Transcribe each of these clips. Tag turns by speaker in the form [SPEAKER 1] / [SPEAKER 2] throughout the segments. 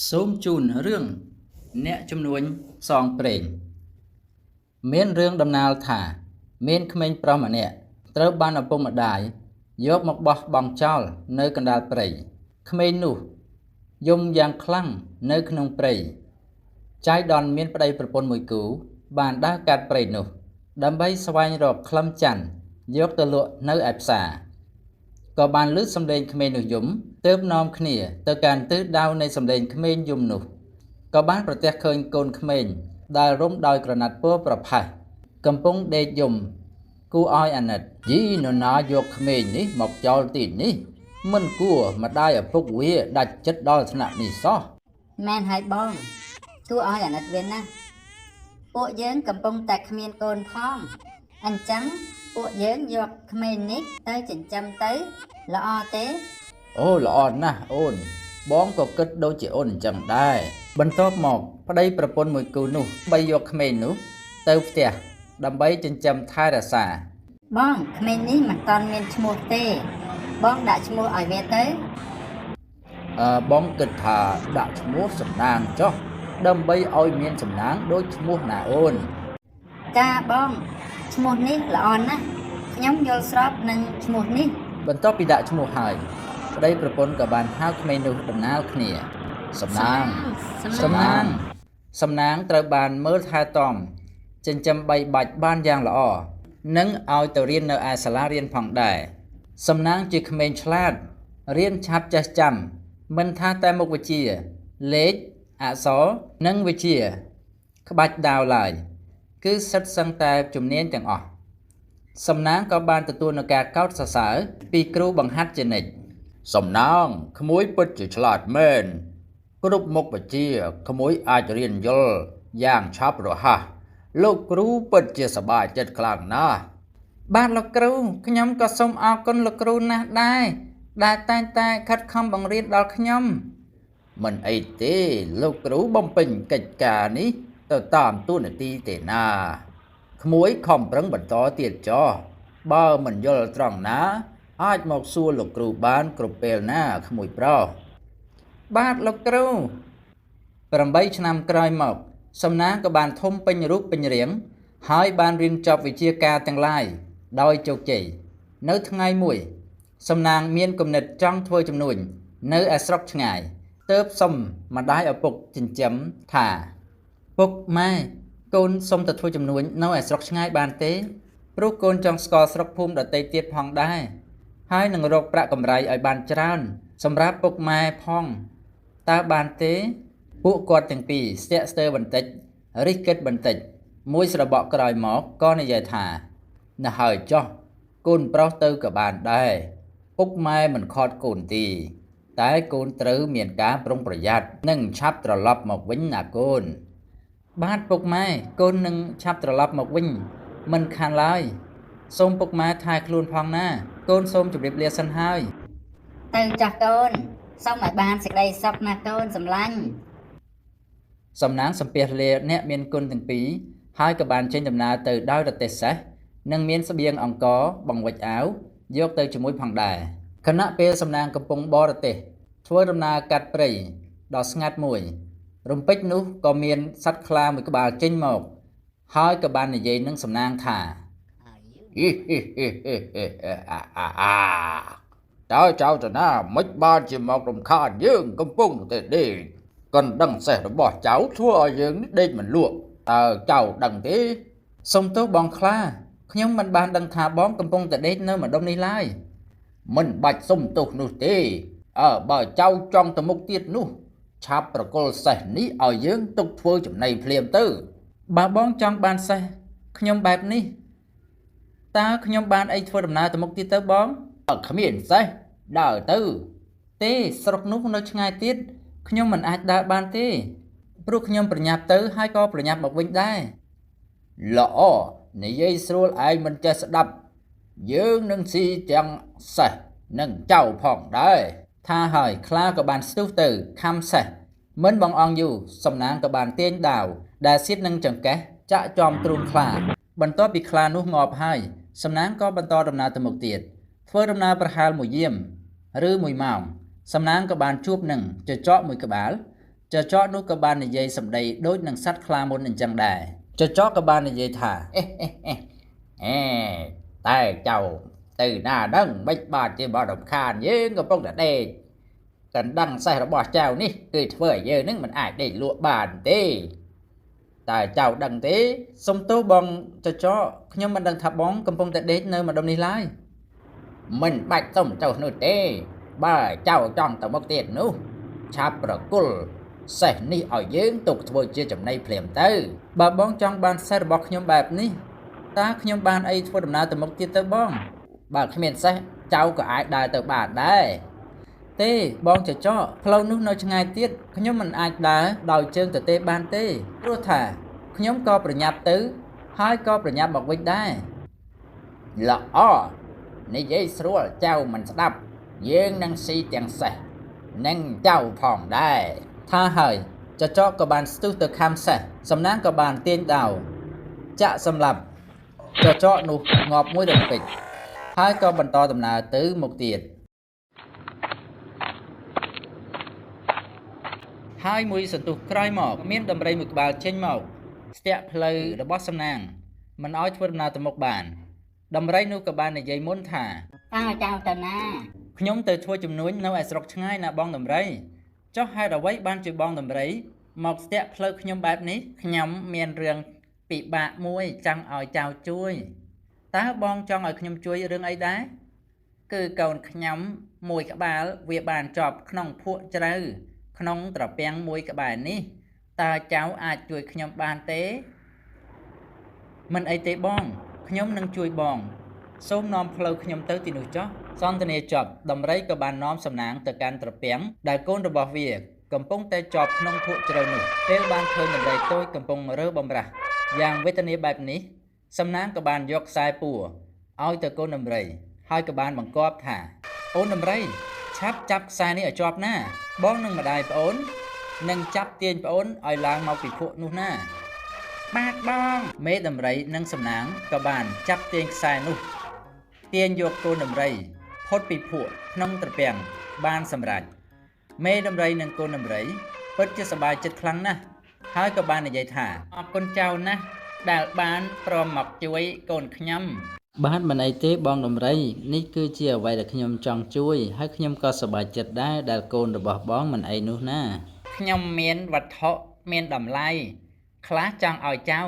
[SPEAKER 1] សូមជូនរឿងអ្នកជំនួញសងព្រេងមានរឿងដំណាលថាមានក្មេងប្រុសម្នាក់ត្រូវបានឪពុកម្ដាយយកមកបោះបង់ចោលនៅកណ្ដាលព្រៃក្មេងនោះយំយ៉ាងខ្លាំងនៅក្នុងព្រៃចៃដន្យមានប្តីប្រពន្ធមួយគូបានដើរកាត់ព្រៃនោះដើម្បីស្វែងរកខ្លឹមច័ន្ទយកទៅលក់នៅឯផ្សារក៏បានឮសំឡេងក្មេងនោះយំទើបនាំគ្នាទៅកាន់ទិសដៅនៃសំឡេងក្មេងយំនោះក៏បានប្រទះឃើញកូនក្មេងដែលរុំដោយក្រណាត់ពណ៌ប្រផេះកំពុងដេកយំគួរឲ្យអាណិតយីនរណាយកក្មេងនេះមកចោលទីនេះមិនគួរម្ដាយឪពុកវាដាច់ចិត្តដល់ថ្នាក់នេះសោះ
[SPEAKER 2] មែនហើយបងគួរឲ្យអាណិតវាណាស់ពួកយើងកំពុងតែគ្មានកូនផងអញ្ចឹងពួកយើងយកក្មេងនេះទៅចិញ្ចឹមទៅល្អទេ
[SPEAKER 1] អូល្អណាស់អូនបងក៏គិតដូចជាអូនអញ្ចឹងដែរបន្ទាប់មកប្តីប្រពន្ធមួយគូនោះបីយកក្មេងនោះទៅផ្ទះដើម្បីចិញ្ចឹមថែរក្សា
[SPEAKER 2] បងក្មេងនេះមិនតាន់មានឈ្មោះទេបងដាក់ឈ្មោះឲ្យវាទៅ
[SPEAKER 1] បងគិតថាដាក់ឈ្មោះសំណាងចុះដើម្បីឲ្យមានសំណាងដូចឈ្មោះណាអូន
[SPEAKER 2] ចាបងឈ្មោះនេះល្អណាស់ខ្ញុំយល់ស្របនឹងឈ្មោះនេះ
[SPEAKER 1] បន្ទាប់ពីដាក់ឈ្មោះហើយប្តីប្រពន្ធក៏បានហៅក្មេងនោះដំណាលគ្នាសំណាងត្រូវបានមើលថែទាំចិញ្ចឹមបីបាច់បានយ៉ាងល្អនិងឲ្យទៅរៀននៅឯសាលារៀនផងដែរសំណាងជាក្មេងឆ្លាតរៀនឆាប់ចេះចាំមិនថាតែមុខវិជ្ជាលេខអក្សរនិងវិជ្ជាក្បាច់ដាវឡើយគឺសិតសឹងតែជំនាញទាំងអស់សំណាងក៏បានទទួលនូវការកោតសរសើរពីគ្រូបង្ហាត់ជានិច្ចសំណាងក្មួយពិតជាឆ្លាតមែនគ្រប់មុខវិជ្ជាក្មួយអាចរៀនយល់យ៉ាងឆាប់រហ័សលោកគ្រូពិតជាសប្បាយចិត្តខ្លាំងណាស់បាទលោកគ្រូខ្ញុំក៏សូមអរគុណលោកគ្រូណាស់ដែរដែលតែងតែខិតខំបង្រៀនដល់ខ្ញុំមិនអីទេលោកគ្រូបំពេញកិច្ចការនេះទៅតាមតួនាទីទេណាក្មួយខំប្រឹងបន្តទៀតចុះបើមិនយល់ត្រង់ណាអាចមកសួរលោកគ្រូបានគ្រប់ពេលណាក្មួយប្រុសបាទលោកគ្រូ8ឆ្នាំក្រោយមកសំណាងក៏បានធំពេញរូបពេញរាងហើយបានរៀនចប់វិជ្ជាការទាំងឡាយដោយជោគជ័យនៅថ្ងៃមួយសំណាងមានគំនិតចង់ធ្វើជំនួញនៅឯស្រុកឆ្ងាយទើបសុំម្ដាយឪពុកចិញ្ចឹមថាពុកម៉ែកូនសុំទៅធ្វើជំនួញនៅឯស្រុកឆ្ងាយបានទេព្រោះកូនចង់ស្គាល់ស្រុកភូមិដទៃទៀតផងដែរហើយនឹងរកប្រាក់កម្រៃឲ្យបានច្រើនសម្រាប់ពុកម៉ែផងតើបានទេពួកគាត់ទាំងពីរស្ទាក់ស្ទើរបន្តិចរិះគិតបន្តិចមួយស្របក់ក្រោយមកក៏និយាយថានៅហើយចុះកូនប្រុសទៅក៏បានដែរពុកម៉ែមិនខត់កូនទីតែកូនត្រូវមានការប្រុងប្រយ័ត្ននិងឆាប់ត្រឡប់មកវិញណាកូនបាទពុកម៉ែកូននឹងឆាប់ត្រឡប់មកវិញមិនខានឡើយសូមពុកម៉ែថែខ្លួនផងណាកូនសូមជម្រាបលាសិនហើយ
[SPEAKER 2] ទៅចាស់កូនសូមឲ្យបានសេចក្តីសុខណាកូនសម្លាញ់
[SPEAKER 1] សំណាងសំពះលាអ្នកមានគុណទាំងពីរហើយក៏បានចេញដំណើរទៅដោយរទេះសេះនិងមានស្បៀងអង្ករបង្វិចអាវយកទៅជាមួយផងដែរខណៈពេលសំណាងកំពុងបរទេះធ្វើដំណើរកាត់ព្រៃដ៏ស្ងាត់មួយរំពេចនោះក៏មានសត្វខ្លាមួយក្បាលចេញមកហើយក៏បាននិយាយនឹងសំណាងថាតើចៅតាណាមិនបានជាមករំខានយើងកំពុងតែដេកកណ្ដឹងសេះរបស់ចៅធ្វើឲ្យយើងដេកមិនលក់តើចៅដឹងទេសុំទោសបងខ្លាខ្ញុំមិនបានដឹងថាបងកំពុងតែដេកនៅម្ដុំនេះឡើយមិនបាច់សុំទោសនោះទេបើចៅចង់ទៅមុខទៀតនោះឆាប់ប្រគល់សេះនេះឲ្យយើងទុកធ្វើចំណីភ្លាមទៅបើបងចង់បានសេះខ្ញុំបែបនេះតើខ្ញុំបានអីធ្វើដំណើរទៅមុខទៀតទៅបងគ្មានសេះដើរទៅទេស្រុកនោះនៅឆ្ងាយទៀតខ្ញុំមិនអាចដើរបានទេព្រោះខ្ញុំប្រញាប់ទៅហើយក៏ប្រញាប់មកវិញដែរល្អនិយាយស្រួលឯងមិនចេះស្ដាប់យើងនឹងស៊ីទាំងសេះនិងចៅផងដែរថាហើយខ្លាក៏បានស្ទុះទៅខំសេះមិនបងអងយូរសំណាងក៏បានទាញដាវដែលសៀតនឹងចង្កេះចាក់ចំទ្រូងខ្លាបន្ទាប់ពីខ្លានោះងាប់ហើយសំណាងក៏បន្តដំណើរទៅមុខទៀតធ្វើដំណើរប្រហែល1យាមឬ1ម៉ោងសំណាងក៏បានជួបនឹងចចកមួយក្បាល ចកនោះក៏បាននិយាយសម្ដីដូចនឹងសត្វខ្លាមុនអញ្ចឹងដែរចកក៏បាននិយាយថាតែចៅទៅណាដឹងមិនបាទជាបរំខានយើងកំពុងតែដេកកណ្ដឹងសេះរបស់ចៅនេះគឺធ្វើឲ្យយើងនឹងមិនអាចដេកលក់បានទេតែចៅដឹងទេសុំទោសបងចកខ្ញុំមិនដឹងថាបងកំពុងតែដេកនៅម្ដុំនេះឡើយមិនបាច់សុំទោសនោះទេបើចៅចង់ទៅមុខទៀតនោះឆាប់ប្រគល់សេះនេះឲ្យយើងទុកធ្វើជាចំណីភ្លាមទៅបើបងចង់បានសេះរបស់ខ្ញុំបែបនេះតើខ្ញុំបានអីធ្វើដំណើរទៅមុខទៀតទៅបងបើគ្មានសេះចៅក៏អាចដើរទៅបានដែរទេបងចកផ្លូវនោះនៅឆ្ងាយទៀតខ្ញុំមិនអាចដើរដោយជើងទៅទេបានទេព្រោះថាខ្ញុំក៏ប្រញាប់ទៅហើយក៏ប្រញាប់មកវិញដែរល្អនិយាយស្រួលចៅមិនស្ដាប់យើងនឹងស៊ីទាំងសេះនិងចៅផងដែរថាហើយចកក៏បានស្ទុះទៅខាំសេះសំណាងក៏បានទាញដាវចាក់សម្លាប់ចកនោះងាប់មួយរំពេចហើយក៏បន្តដំណើរទៅមុខទៀតហើយមួយសន្ទុះក្រោយមកមានដំរីមួយក្បាលចេញមកស្ទាក់ផ្លូវរបស់សំណាងមិនឲ្យធ្វើដំណើរទៅមុខបានដំរីនោះក៏បាននិយាយមុនថា
[SPEAKER 2] តើចៅទៅណា
[SPEAKER 1] ខ្ញុំទៅធ្វើជំនួញនៅឯស្រុកឆ្ងាយណាបងដំរីចុះហេតុអ្វីបានជាបងដំរីមកស្ទាក់ផ្លូវខ្ញុំបែបនេះខ្ញុំមានរឿងពិបាកមួយចង់ឲ្យចៅជួយតើបងចង់ឲ្យខ្ញុំជួយរឿងអីដែរគឺកូនខ្ញុំមួយក្បាលវាបានជាប់ក្នុងភក់ជ្រៅក្នុងត្រពាំងមួយក្បែរនេះតើចៅអាចជួយខ្ញុំបានទេមិនអីទេបងខ្ញុំនឹងជួយបងសូមនាំផ្លូវខ្ញុំទៅទីនោះចុះសន្ទនាចប់ដំរីក៏បាននាំសំណាងទៅកាន់ត្រពាំងដែលកូនរបស់វាកំពុងតែជាប់ក្នុងភក់ជ្រៅនោះពេលបានឃើញដំរីតូចកំពុងរើបំរាស់យ៉ាងវេទនាបែបនេះសំណាងក៏បានយកខ្សែពួរឲ្យទៅកូនដំរីហើយក៏បានបង្គាប់ថាអូនដំរីឆាប់ចាប់ខ្សែនេះឲ្យជាប់ណាបងនិងម្ដាយប្អូននឹងចាប់ទាញប្អូនឲ្យឡើងមកពីភក់នោះណាបាទបងមេដំរីនិងសំណាងក៏បានចាប់ទាញខ្សែនោះទាញយកកូនដំរីផុតពីភក់ក្នុងត្រពាំងបានសម្រេចមេដំរីនិងកូនដំរីពិតជាសប្បាយចិត្តខ្លាំងណាស់ហើយក៏បាននិយាយថាអរគុណចៅណាស់ដែលបានព្រមមកជួយកូនខ្ញុំបាទមិនអីទេបងដំរីនេះគឺជាអ្វីដែលខ្ញុំចង់ជួយហើយខ្ញុំក៏សប្បាយចិត្តដែរដែលកូនរបស់បងមិនអីនោះណាខ្ញុំមានវត្ថុមានតម្លៃខ្លះចង់ឲ្យចៅ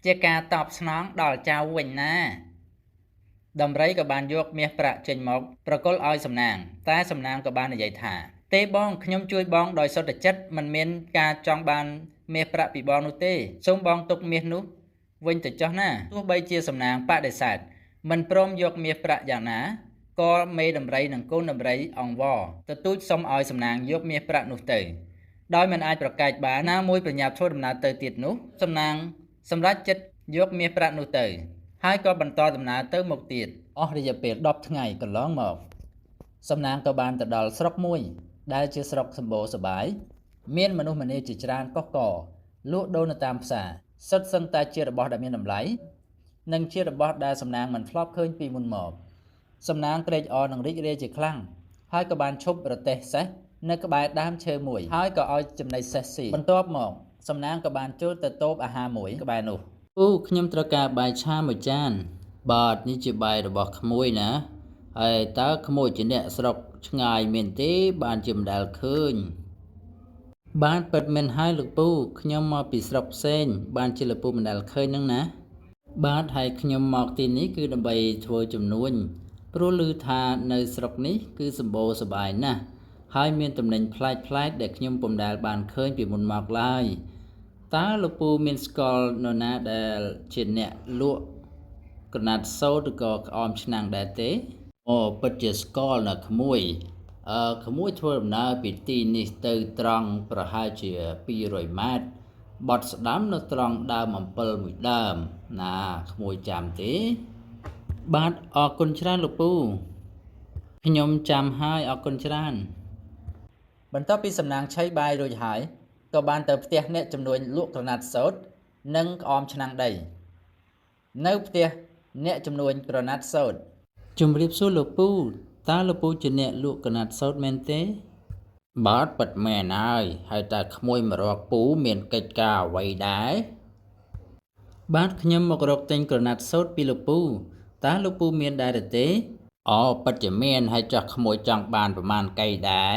[SPEAKER 1] ជាការតបស្នងដល់ចៅវិញណាដំរីក៏បានយកមាសប្រាក់ចេញមកប្រគល់ឲ្យសំណាងតែសំណាងក៏បាននិយាយថាទេបងខ្ញុំជួយបងដោយសុទ្ធចិត្តមិនមានការចង់បានមាសប្រាក់ពីបងនោះទេសូមបងទុកមាសនោះវិញទៅចុះណាទោះបីជាសំណាងបដិសេធមិនព្រមយកមាសប្រាក់យ៉ាងណាក៏មេដំរីនិងកូនដំរីអង្វរទទូចសុំឲ្យសំណាងយកមាសប្រាក់នោះទៅដោយមិនអាចប្រកែកបានណាមួយប្រញាប់ធ្វើដំណើរទៅទៀតនោះសំណាងសម្រេចចិត្តយកមាសប្រាក់នោះទៅហើយក៏បន្តដំណើរទៅមុខទៀតអស់រយៈពេល10ថ្ងៃកន្លងមកសំណាងក៏បានទៅដល់ស្រុកមួយដែលជាស្រុកសម្បូរសប្បាយមានមនុស្សម្នាជាច្រើនកុះករលក់ដូរនៅតាមផ្សារសុទ្ធសឹងតែជារបស់ដែលមានតម្លៃនិងជារបស់ដែលសំណាងមិនធ្លាប់ឃើញពីមុនមកសំណាងត្រេកអរនឹងរីករាយជាខ្លាំងហើយក៏បានឈប់រទេះសេះនៅក្បែរដើមឈើមួយហើយក៏ឲ្យចំណីសេះស៊ីបន្ទាប់មកសំណាងក៏បានចូលទៅតូបអាហារមួយក្បែរនោះខ្ញុំត្រូវការបាយឆាមួយចានបាទនេះជាបាយរបស់ក្មួយណាហើយតើក្មួយជាអ្នកស្រុកឆ្ងាយមែនទេបានជាមិនដែលឃើញបានពិតមែនហើយលោកពូខ្ញុំមកពីស្រុកផ្សេងបានជាលោកពូមិនដែលឃើញនឹងណាបាទហើយខ្ញុំមកទីនេះគឺដើម្បីធ្វើជំនួញព្រោះឮថានៅស្រុកនេះគឺសម្បូរសប្បាយណាស់ហើយមានតំណែងប្លែកៗដែលខ្ញុំពុំដែលបានឃើញពីមុនមកឡើយតើលោកពូមានស្គាល់នរណាដែលជាអ្នកលក់ក្រណាត់សូត្រឬក៏ក្អមឆ្នាំងដែរទេអូពិតជាស្គាល់ណាក្មួយក្មួយធ្វើដំណើរពីទីនេះទៅត្រង់ប្រហែលជា200ម៉ែត្របត់ស្ដាំនៅត្រង់ដើមអំពិលមួយដើមណាក្មួយចាំទេបាទអរគុណច្រើនលោកពូខ្ញុំចាំហើយអរគុណច្រើនបន្ទាប់ពីសំណាងឆៃបាយរួចហើយក៏បានទៅផ្ទះអ្នកចំនួនលក់ក្រណាត់សូត្រនិងក្អមឆ្នាំងដីនៅផ្ទះអ្នកចំនួនក្រណាត់សូត្រជំរាបសួរលោកពូតើលោកពូជាអ្នកលក់ក្រណាត់សូត្រមែនទេ បាទពិតមែនហើយតែក្មួយមករកពូមានកិច្ចការអ្វីដែរបាទខ្ញុំមករកទិញក្រណាត់សូត្រពីលោកពូតើលោកពូមានដែរឬទេអូពិតជាមានហើយចោះក្មួយចង់បានប្រមាណកៃដែរ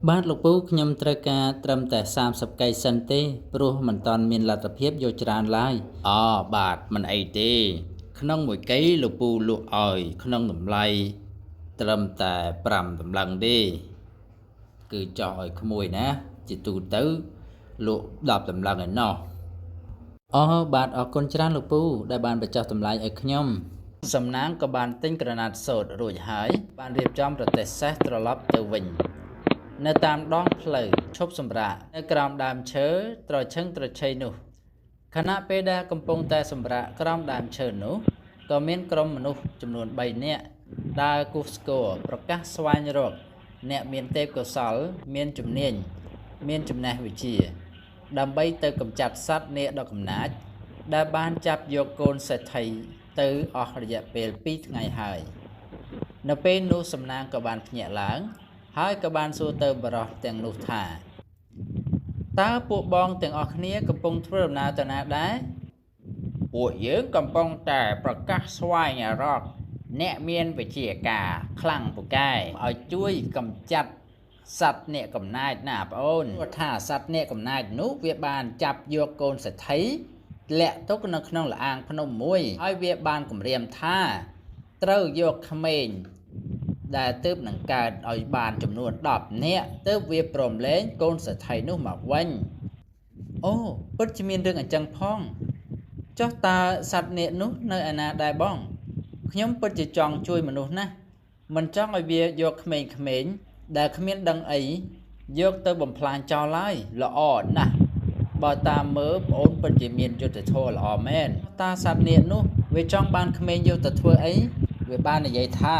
[SPEAKER 1] បាទលោកពូខ្ញុំត្រូវការត្រឹមតែ30កៃសិនទេព្រោះមិនតាន់មានលទ្ធភាពយកច្រើនឡើយអូបាទមិនអីទេក្នុងមួយកៃលោកពូលក់ឲ្យក្នុងតម្លៃត្រឹមតែ5តម្លឹងទេគឺចោះឲ្យក្មួយណាជាទូទៅលក់10តម្លឹងឯណោះអូបាទអរគុណច្រើនលោកពូដែលបានបញ្ចុះតម្លៃឲ្យខ្ញុំសំណាងក៏បានទិញក្រណាត់សូត្ររួចហើយបានរៀបចំប្រទេសសេះត្រឡប់ទៅវិញនៅតាមដងផ្លូវឈប់សម្រាកនៅក្រោមដើមឈើត្រឈឹងត្រឆៃនោះខណៈពេលដែលកំពុងតែសម្រាកក្រោមដើមឈើនោះក៏មានក្រុមមនុស្សចំនួន3នាក់ដើរគូសស្គរប្រកាសស្វែងរកអ្នកមានទេពកោសល្យមានជំនាញមានចំណេះវិជ្ជាដើម្បីទៅកម្ចាត់សត្វនាគដ៏កំណាចដែលបានចាប់យកកូនសេដ្ឋីទៅអស់រយៈពេល2ថ្ងៃហើយនៅពេលនោះសំណាងក៏បានភ្ញាក់ឡើងហើយក៏បានសួរទៅបរិសទាំងនោះថាតើពួកបងទាំងអស់គ្នាកំពុងធ្វើដំណើរទៅណាដែរពួកយើងកំពុងតែប្រកាសស្វែងរកអ្នកមានវិជ្ជាការខ្លាំងពូកែឲ្យជួយកម្ចាត់សត្វនាគកំណាចណាបងអូនព្រោះថាសត្វនាគកំណាចនោះវាបានចាប់យកកូនសេដ្ឋីលាក់ទុកនៅក្នុងលអាងភ្នំមួយហើយវាបានគំរាមថាត្រូវយកក្មេងដែលទើបនឹងកើតឲ្យបានចំនួន10នាក់ទើបវាព្រមលែងកូនសេដ្ឋីនោះមកវិញអូពិតជាមានរឿងអញ្ចឹងផងចុះតើសត្វនាគនោះនៅឯណាដែរបងខ្ញុំពិតជាចង់ជួយមនុស្សណាស់មិនចង់ឲ្យវាយកក្មេងៗដែលគ្មានដឹងអីយកទៅបំផ្លាញចោលឡើយល្អណាស់បើតាមមើលប្អូនពិតជាមានយុទ្ធធម៌ល្អមែនតើសត្វនាគនោះវាចង់បានក្មេងយកទៅធ្វើអីវាបាននិយាយថា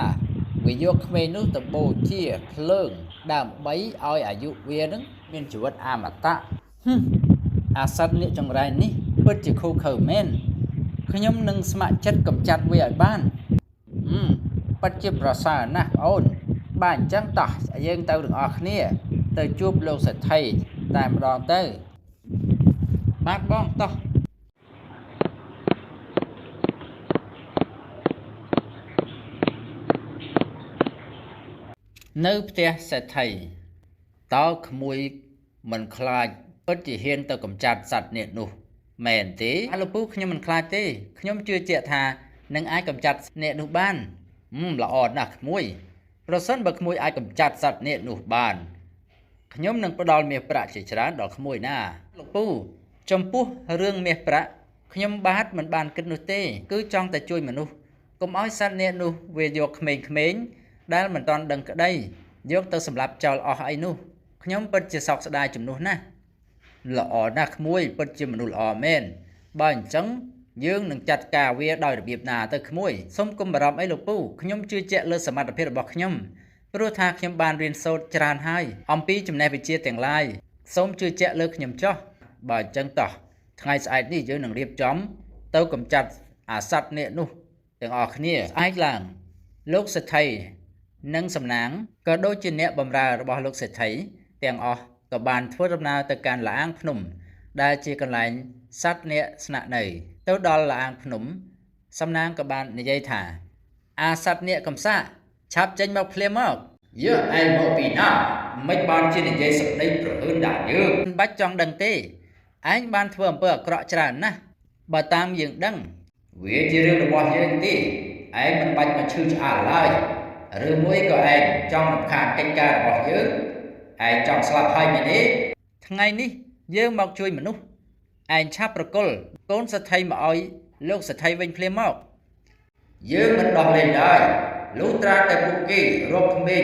[SPEAKER 1] វាយកក្មេងនោះទៅបូជាភ្លើងដើម្បីឲ្យអាយុវានឹងមានជីវិតអមតៈអាសត្វនាគចង្រៃនេះពិតជាខូខើមែនខ្ញុំនឹងស្ម័គ្រចិត្តកម្ចាត់វាឲ្យបានពិតជាប្រសើរណាស់បងអូនបាទអញ្ចឹងតោះយើងទៅទាំងអស់គ្នាទៅជួបលោកសេដ្ឋីតែម្ដងទៅបាទបងតោះនៅផ្ទះសេដ្ឋីតើក្មួយមិនខ្លាចពិតជាហ៊ានទៅកម្ចាត់សត្វនាគនោះមែនទេលោកពូខ្ញុំមិនខ្លាចទេខ្ញុំជឿជាក់ថានឹងអាចកម្ចាត់នាគនោះបានល្អណាស់ក្មួយប្រសិនបើក្មួយអាចកម្ចាត់សត្វនាគនោះបានខ្ញុំនឹងផ្ដល់មាសប្រាក់ជាច្រើនដល់ក្មួយណាលោកពូចំពោះរឿងមាសប្រាក់ខ្ញុំបាទមិនបានគិតនោះទេគឺចង់តែជួយមនុស្សកុំឲ្យសត្វនាគនោះវាយកក្មេងៗដែលមិនទាន់ដឹងក្តីយកទៅសម្លាប់ចោលអស់អីនោះខ្ញុំពិតជាសោកស្ដាយជំនួសណាស់ល្អណាស់ក្មួយពិតជាមនុស្សល្អមែនបើអញ្ចឹងយើងនឹងចាត់ការវាដោយរបៀបណាទៅក្មួយសូមកុំបារម្ភអីលោកពូខ្ញុំជឿជាក់លើសមត្ថភាពរបស់ខ្ញុំព្រោះថាខ្ញុំបានរៀនសូត្រច្រើនហើយអំពីចំណេះវិជ្ជាទាំងឡាយសូមជឿជាក់លើខ្ញុំចុះបើអញ្ចឹងតោះថ្ងៃស្អែកនេះយើងនឹងរៀបចំទៅកម្ចាត់អាសត្វនាគនោះទាំងអស់គ្នាស្អែកឡើងលោកសេដ្ឋីនិងសំណាងក៏ដូចជាអ្នកបម្រើរបស់លោកសេដ្ឋីទាំងអស់ក៏បានធ្វើដំណើរទៅកាន់លាងភ្នំដែលជាកន្លែងសត្វនាគស្នាក់នៅទៅដល់លាងភ្នំសំណាងក៏បាននិយាយថាអាសត្វនាគកំសាកឆាប់ចេញមកភ្លាមមកយើឯងមកពីណាមិនបានជានិយាយសម្ដីប្រហើនដាក់យើងមិនបាច់ចង់ដឹងទេឯងបានធ្វើអំពើអាក្រក់ច្រើនណាស់បើតាមយើងដឹងវាជារឿងរបស់យើងទេឯងមិនបាច់មកឈឺឆ្អាលឡើយឬមួយក៏ឯងចង់រំខានកិច្ចការរបស់យើងឯងចង់ស្លាប់ហើយមែនទេថ្ងៃនេះយើងមកជួយមនុស្សឯងឆាប់ប្រគល់កូនសេដ្ឋីមកឲ្យលោកសេដ្ឋីវិញភ្លាមមកយើងមិនដោះលែងឡើយលុះត្រាតែពួកគេរកក្មេង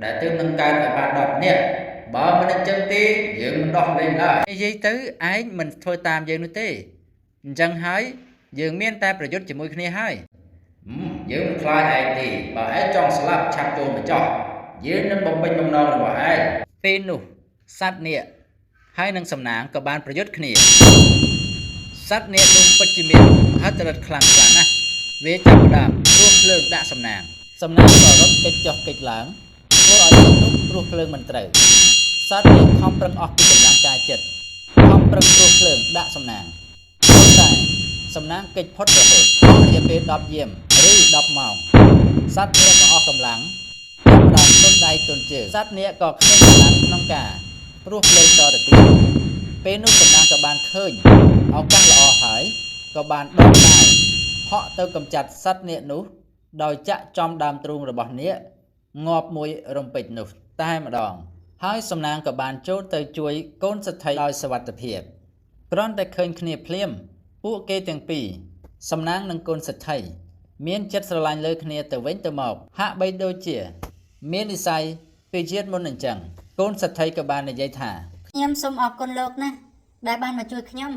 [SPEAKER 1] ដែលទើបនឹងកើតឲ្យបាន10នាក់បើមិនអញ្ចឹងទេយើងមិនដោះលែងឡើយនិយាយទៅឯងមិនធ្វើតាមយើងនោះទេអញ្ចឹងហើយយើងមានតែប្រយុទ្ធជាមួយគ្នាហើយយើងមិនខ្លាចឯងទេបើឯងចង់ស្លាប់ឆាប់ចូលមកចោះយើងនឹងបំពេញបំណងរបស់ឯងពេលនោះសត្វនាគហើយនឹងសំណាងក៏បានប្រយុទ្ធគ្នាសត្វនាគនោះពិតជាមានហិទ្ធិឫទ្ធិខ្លាំងណាស់វាចាប់ផ្ដើមព្រោះភ្លើងដាក់សំណាងក៏រត់កិច្ចចុះកិច្ចឡើងធ្វើឲ្យលោកនោះ ព្រោះភ្លើងមិនត្រូវសត្វនេះខំប្រឹងអស់ពីកម្លាំងកាយចិត្តខំប្រឹងព្រោះភ្លើងដាក់សំណាងប៉ុន្តែសំណាងកិច្ចផុតរហូតអស់រយៈពេល10យាមឬ10ម៉ោងសត្វនេះក៏អស់កម្លាំងចាប់ផ្ដើមទុនដៃទុនជើងសត្វនេះក៏គ្មានកម្លាំងក្នុងការព្រោះភ្លើងតទៅទៀតពេលនោះសំណាងក៏បានឃើញឱកាសល្អហើយក៏បានដកដៃហក់ទៅកម្ចាត់សត្វនាគនោះដោយចាក់ចំដើមទ្រូងរបស់នាគងាប់មួយរំពេចនោះតែម្ដងហើយសំណាងក៏បានចូលទៅជួយកូនសទ្ធីដោយសុវត្ថិភាពគ្រាន់តែឃើញគ្នាភ្លាមពួកគេទាំងពីរសំណាងនិងកូនសទ្ធីមានចិត្តស្រឡាញ់លើគ្នាទៅវិញទៅមកហាក់បីដូចជាមាននិស្ស័យពីជាតិមុនអញ្ចឹងកូនសទ្ធីក៏បាននិយាយថា
[SPEAKER 2] ខ្ញុំសូមអរគុណលោកណាស់ដែលបានមកជួយខ្ញុំ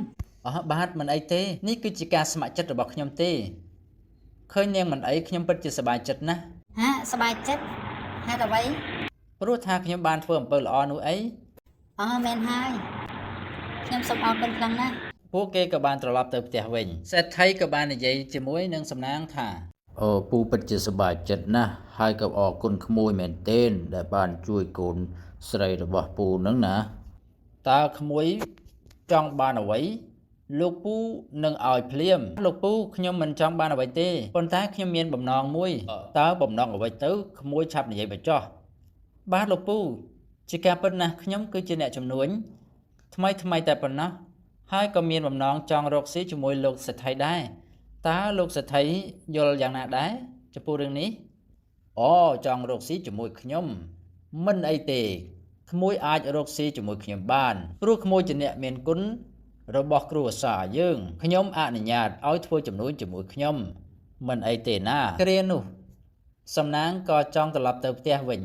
[SPEAKER 1] បាទមិនអីទេនេះគឺជាការស្ម័គ្រចិត្តរបស់ខ្ញុំទេឃើញនាងមិនអីខ្ញុំពិតជាសប្បាយចិត្តណាស់
[SPEAKER 2] សប្បាយចិត្តហេតុអ្វី
[SPEAKER 1] ព្រោះថាខ្ញុំបានធ្វើអំពើល្អនោះអី
[SPEAKER 2] មែនហើយខ្ញុំសូមអរគុណខ្លាំងណាស់
[SPEAKER 1] ពួកគេក៏បានត្រឡប់ទៅផ្ទះវិញសេដ្ឋីក៏បាននិយាយជាមួយនឹងសំណាងថាពូពិតជាសប្បាយចិត្តណាស់ហើយក៏អរគុណក្មួយមែនទែនដែលបានជួយកូនស្រីរបស់ពូនឹងណាតើក្មួយចង់បានអ្វីលោកពូនឹងឲ្យភ្លាមលោកពូខ្ញុំមិនចង់បានអ្វីទេប៉ុន្តែខ្ញុំមានបំណងមួយតើបំណងអ្វីទៅក្មួយឆាប់និយាយបញ្ចុះបាទលោកពូជាការពិតណាស់ខ្ញុំគឺជាអ្នកជំនួញថ្មីតែប៉ុណ្ណោះហើយក៏មានបំណងចង់រកស៊ីជាមួយលោកសេដ្ឋីដែរតើលោកសេដ្ឋីយល់យ៉ាងណាដែរចំពោះរឿងនេះចង់រកស៊ីជាមួយខ្ញុំមិនអីទេក្មួយអាចរកស៊ីជាមួយខ្ញុំបានព្រោះក្មួយជាអ្នកមានគុណរបស់គ្រួសារយើងខ្ញុំអនុញ្ញាតឲ្យធ្វើជំនួញជាមួយខ្ញុំមិនអីទេណាគ្រានោះសំណាងក៏ចង់ត្រឡប់ទៅផ្ទះវិញ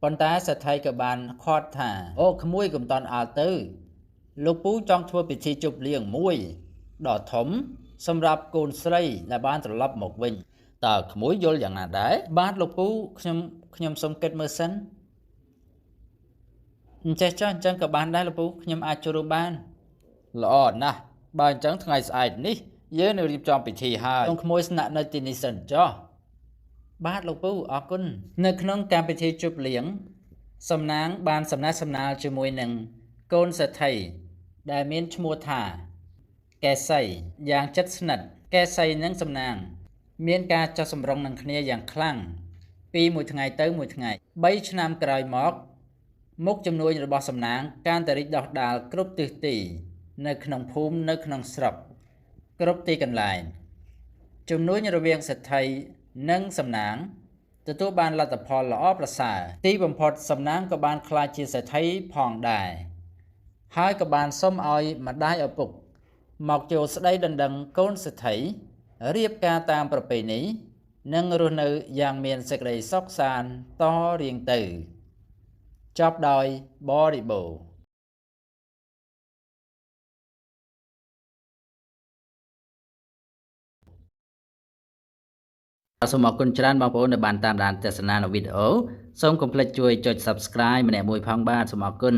[SPEAKER 1] ប៉ុន្តែសេដ្ឋីក៏បានខាត់ថាក្មួយកុំតន់អាលទៅលោកពូចង់ធ្វើពិធីជប់លៀងមួយដ៏ធំសម្រាប់កូនស្រីដែលបានត្រឡប់មកវិញតើក្មួយយល់យ៉ាងណាដែរបាទលោកពូខ្ញុំសូមគិតមើលសិនអញ្ចឹងក៏បានដែរលោកពូខ្ញុំអាចចូលរួមបានល្អណាស់បើអញ្ចឹងថ្ងៃស្អែកនេះយើងនឹងរៀបចំពិធីហើយកូនក្មួយស្នាក់នៅទីនេះសិនចុះបាទលោកពូអរគុណនៅក្នុងកម្មវិធីជប់លៀងសំណាងបានសំណេះសំណាលជាមួយនឹងកូនសេដ្ឋីដែលមានឈ្មោះថាកែសីយ៉ាងជិតស្និទ្ធកែសីនិងសំណាងមានការចោះសម្រុងនឹងគ្នាយ៉ាងខ្លាំងពីមួយថ្ងៃទៅមួយថ្ងៃ3ឆ្នាំក្រោយមកមុខជំនួញរបស់សំណាងកាន់តែរីកដុះដាលគ្រប់ទិសទីនៅក្នុងភូមិនៅក្នុងស្រុកគ្រប់ទីកន្លែងជំនួញរវាងសេដ្ឋីនិងសំណាងទទួលបានលទ្ធផលល្អប្រសើរទីបំផុតសំណាងក៏បានក្លាយជាសេដ្ឋីផងដែរហើយក៏បានសុំឲ្យម្ដាយឪពុកមកចូលស្ដីដណ្ដឹងកូនសេដ្ឋីរៀបការតាមប្រពៃណីនិងរស់នៅយ៉ាងមានសេចក្តីសុខសាន្តតរៀងទៅចប់ដោយបរិបូរណ៍សូមអរគុណច្រើនបងប្អូនដែលបានតាមដានទស្សនានៅវីដេអូសូមកុំភ្លេចជួយចុច Subscribe ម្នាក់មួយផងបាទសូមអរគុណ